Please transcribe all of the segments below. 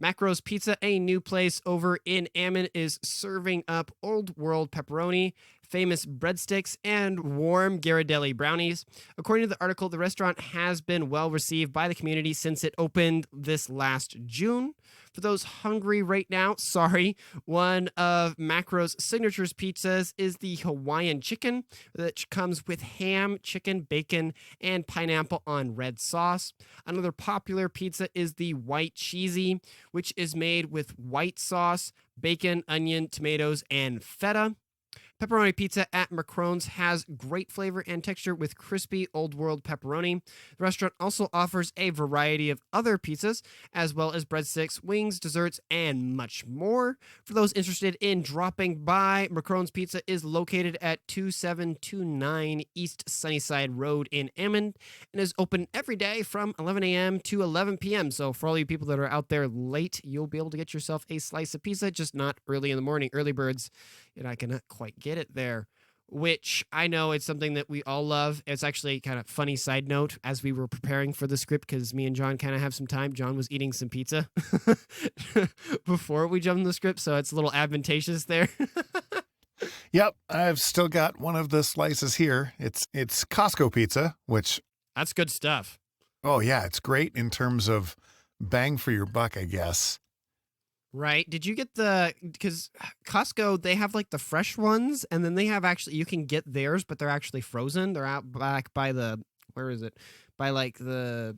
Macro's Pizza, a new place over in Ammon, is serving up old world pepperoni, famous breadsticks, and warm Ghirardelli brownies. According to the article, the restaurant has been well received by the community since it opened this last June. For those hungry right now, sorry, one of Macro's signature pizzas is the Hawaiian chicken, which comes with ham, chicken, bacon, and pineapple on red sauce. Another popular pizza is the white cheesy, which is made with white sauce, bacon, onion, tomatoes, and feta. Pepperoni pizza at Macron's has great flavor and texture with crispy old world pepperoni. The restaurant also offers a variety of other pizzas, as well as breadsticks, wings, desserts, and much more. For those interested in dropping by, Macron's Pizza is located at 2729 East Sunnyside Road in Ammon and is open every day from 11 a.m. to 11 p.m. So for all you people that are out there late, you'll be able to get yourself a slice of pizza, just not early in the morning. Early birds, and I cannot quite get it there, which I know it's something that we all love. It's actually kind of funny side note as we were preparing for the script, because me and John kind of have some time. John was eating some pizza before we jumped in the script, so it's a little advantageous there. Yep, I've still got one of the slices here. It's Costco pizza, which... That's good stuff. Oh, yeah, it's great in terms of bang for your buck, I guess. Right. Did you get because Costco, they have like the fresh ones, and then they have actually, you can get theirs, but they're actually frozen. They're out back by where is it? By like I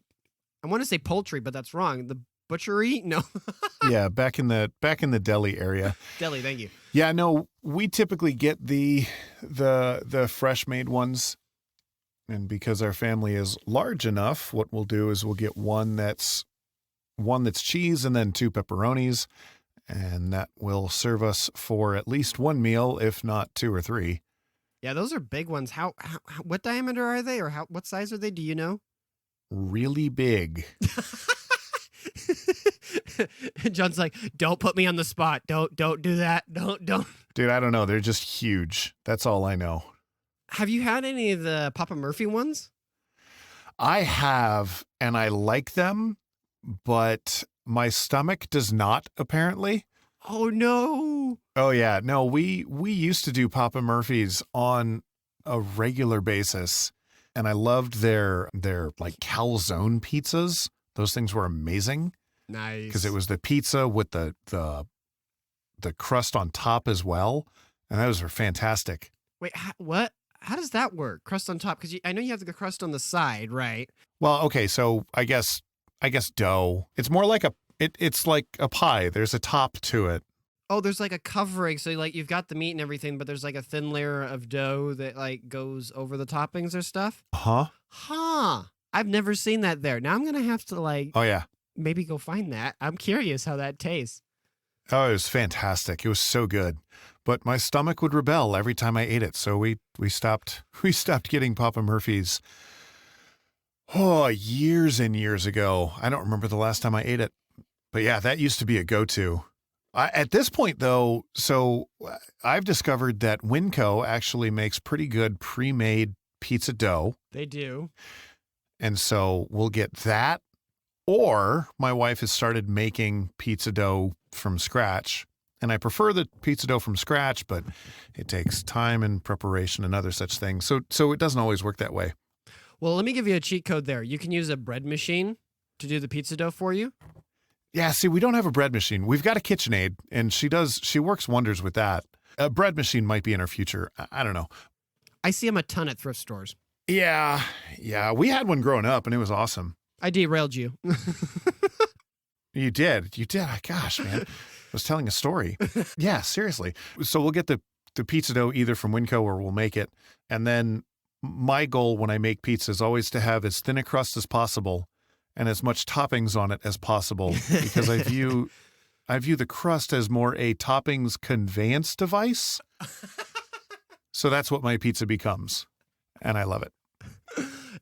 want to say poultry, but that's wrong. The butchery? No. Yeah, back in the deli area. Deli, thank you. Yeah, no, we typically get the fresh made ones. And because our family is large enough, what we'll do is we'll get one that's cheese and then 2 pepperonis, and that will serve us for at least one meal, if not 2 or 3. Yeah, those are big ones. How what diameter are they, or what size are they? Do you know? Really big. John's like, don't put me on the spot. Don't do that. Don't. Dude, I don't know. They're just huge. That's all I know. Have you had any of the Papa Murphy ones? I have, and I like them, but my stomach does not, apparently. Oh, no. Oh, yeah. No, we used to do Papa Murphy's on a regular basis, and I loved their like calzone pizzas. Those things were amazing. Nice. Because it was the pizza with the crust on top as well, and those were fantastic. Wait, what? How does that work? Crust on top? Because I know you have the crust on the side, right? Well, okay, so I guess dough. It's more like it's like a pie. There's a top to it. Oh, there's like a covering. So like you've got the meat and everything, but there's like a thin layer of dough that like goes over the toppings or stuff. Huh? I've never seen that there. Now I'm going to have to like... Oh, yeah. Maybe go find that. I'm curious how that tastes. Oh, it was fantastic. It was so good. But my stomach would rebel every time I ate it. So we stopped getting Papa Murphy's. Oh, years and years ago. I don't remember the last time I ate it. But yeah, that used to be a go-to. At this point, though, so I've discovered that Winco actually makes pretty good pre-made pizza dough. They do. And so we'll get that. Or my wife has started making pizza dough from scratch. And I prefer the pizza dough from scratch, but it takes time and preparation and other such things. So it doesn't always work that way. Well, let me give you a cheat code there. You can use a bread machine to do the pizza dough for you. Yeah, see, we don't have a bread machine. We've got a KitchenAid, and she works wonders with that. A bread machine might be in our future. I don't know. I see them a ton at thrift stores. Yeah. We had one growing up, and it was awesome. I derailed you. You did. Gosh, man. I was telling a story. Yeah, seriously. So we'll get the pizza dough either from Winco or we'll make it. And then my goal when I make pizza is always to have as thin a crust as possible and as much toppings on it as possible, because I view the crust as more a toppings conveyance device. So that's what my pizza becomes. And I love it.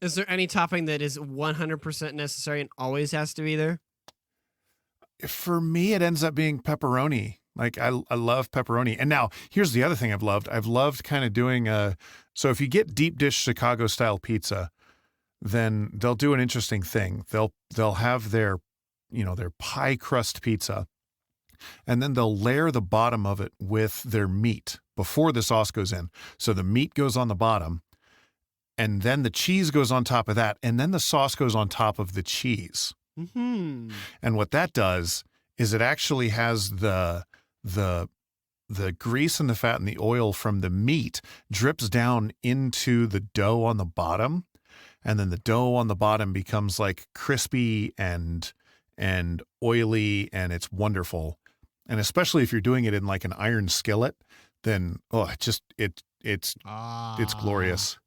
Is there any topping that is 100% necessary and always has to be there? For me, it ends up being pepperoni. Like I love pepperoni. And now here's the other thing I've loved. I've loved kind of doing so if you get deep dish Chicago style pizza, then they'll do an interesting thing. They'll have their their pie crust pizza. And then they'll layer the bottom of it with their meat before the sauce goes in. So the meat goes on the bottom, and then the cheese goes on top of that, and then the sauce goes on top of the cheese. Mm-hmm. And what that does is it actually has the grease and the fat and the oil from the meat drips down into the dough on the bottom, and then the dough on the bottom becomes like crispy and oily, and it's wonderful. And especially if you're doing it in like an iron skillet, then it's glorious.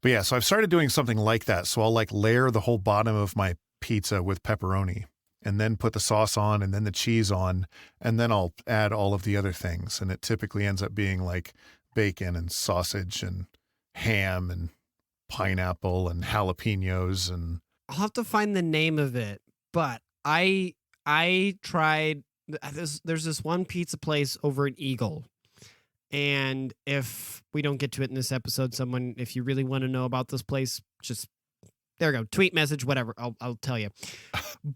But yeah, so I've started doing something like that. So I'll like layer the whole bottom of my pizza with pepperoni, and then put the sauce on, and then the cheese on, and then I'll add all of the other things. And it typically ends up being like bacon and sausage and ham and pineapple and jalapenos. And I'll have to find the name of it, but I tried. There's this one pizza place over in Eagle, and if we don't get to it in this episode, someone, if you really want to know about this place, just there we go, tweet message, whatever, I'll tell you.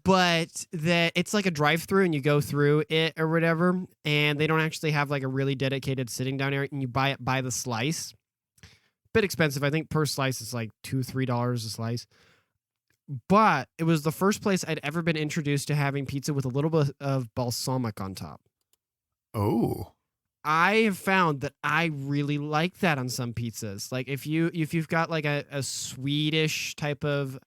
But it's like a drive-through, and you go through it or whatever, and they don't actually have like a really dedicated sitting down area, and you buy it by the slice. Bit expensive, I think per slice is like $2-3 a slice. But it was the first place I'd ever been introduced to having pizza with a little bit of balsamic on top. oh, I have found that I really like that on some pizzas. Like if you've got like a Swedish type of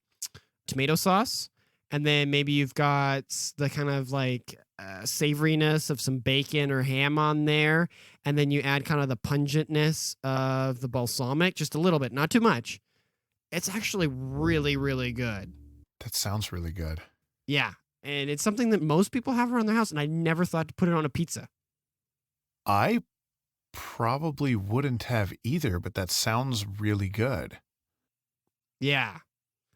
tomato sauce, and then maybe you've got the kind of like savoriness of some bacon or ham on there, and then you add kind of the pungentness of the balsamic, just a little bit, not too much. It's actually really, really good. that sounds really good. Yeah. And it's something that most people have around their house, and I never thought to put it on a pizza. I probably wouldn't have either, but that sounds really good. Yeah.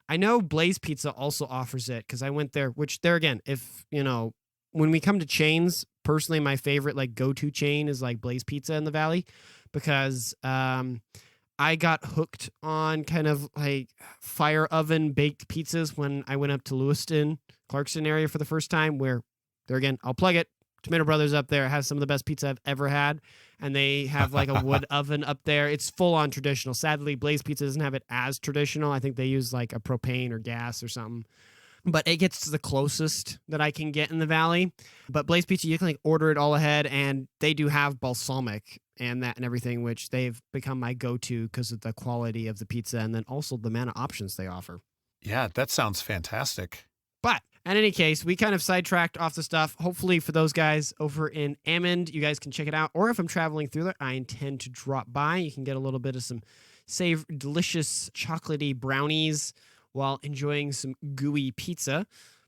I know Blaze Pizza also offers it because I went there, which there again, if, when we come to chains, personally, my favorite like go-to chain is like Blaze Pizza in the Valley, because I got hooked on kind of like fire oven baked pizzas when I went up to Lewiston, Clarkson area for the first time, where there again, I'll plug it. Tomato Brothers up there has some of the best pizza I've ever had, and they have like a wood oven up there. It's full on traditional. Sadly, Blaze Pizza doesn't have it as traditional. I think they use like a propane or gas or something. But it gets to the closest that I can get in the Valley. But Blaze Pizza, you can like order it all ahead, and they do have balsamic and that and everything, which they've become my go-to because of the quality of the pizza and then also the amount of options they offer. Yeah, that sounds fantastic. But in any case, we kind of sidetracked off the stuff. Hopefully for those guys over in Ammon, you guys can check it out. Or if I'm traveling through there, I intend to drop by. You can get a little bit of some delicious chocolatey brownies while enjoying some gooey pizza.